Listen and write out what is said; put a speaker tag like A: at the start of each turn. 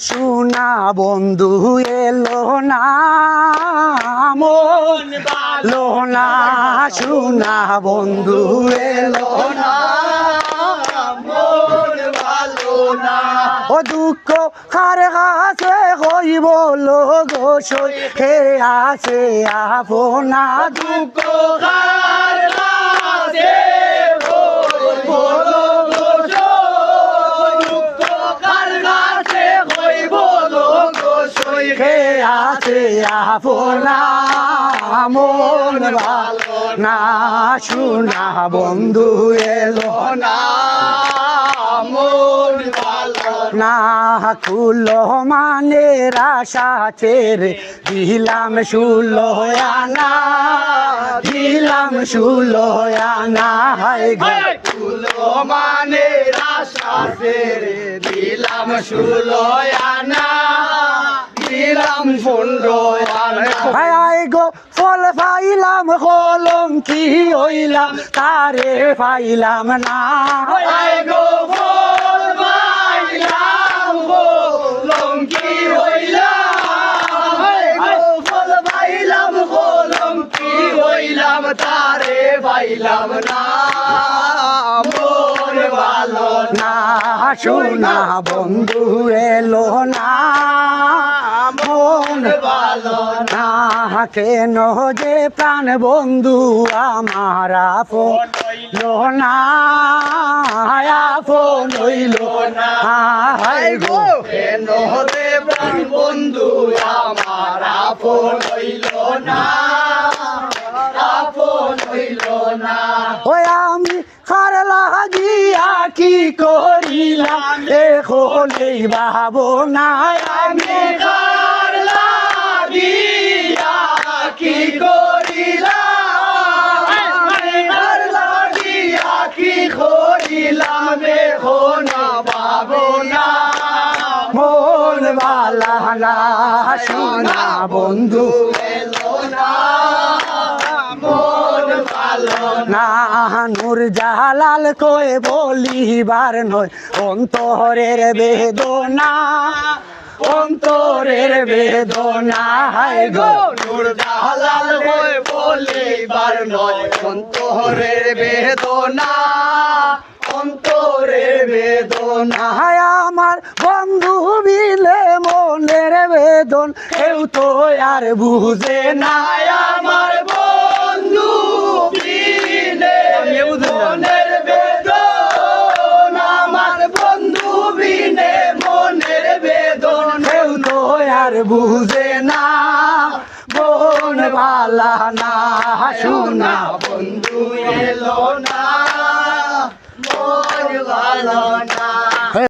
A: শোনা বন্ধু এলো না মন ভালো না শোনা বন্ধু এলো না মন ভালো না ও দুঃখ কার কাছে কইব গো সই হে আছে আপনা দুঃখ কার কাছে কইব গো সই দুঃখ কার কাছে কইব গো সই হে আছে আপনা মন ভালো না শোনা বন্ধু এলো না মন ভালো না খুলো মানে রাশা ছেড়ে দিলাম শুলো আনা দিলাম শুলো আনা হায় গো খুলো মানে রাশা ছেড়ে দিলাম শুলো আনা দিলাম ফুন্ডো আয় গো ফল পাইলাম কলম কি হইলাম তারে পাইলাম না আয় গো ফল পাইলাম কলম কি হইলাম ফল পাইলাম কলম কি হইলাম তারে পাইলাম না মন ভালো না শোনা বন্ধু এলো না মন ভালো না কেন যে প্রাণ বন্ধু আমার আপন না আপন হইল না হায় গো কেন যে প্রাণ বন্ধু আমার আপন হইল না আপন হইল না ওই আমি কার লাগিয়া কি করিলাম এখন এই ভাবনা আমি কার লাগিয়া কি করিলাম আমি কার লাগিয়া কি করিলাম এখন ভাবনা মন ভালা না শোনা বন্ধু এলো না মন ভালো না নূর জালাল কয়ে বলিবার নয় অন্তরের বেদনা অন্তরের বেদনা হায় গো নূর জালাল কয়ে বলিবার নয় অন্তরের বেদনা অন্তরের বেদনা হায় আমার বন্ধু বিলে মনের বেদন কেউ তো আর বুঝে না আমার বন্ধু বিলে মনের বেদন আমার বন্ধু বিলে মনের বেদন কেউ তো আর বুঝে না মন ভালা না শোনা বন্ধু এলো না মন ভালো না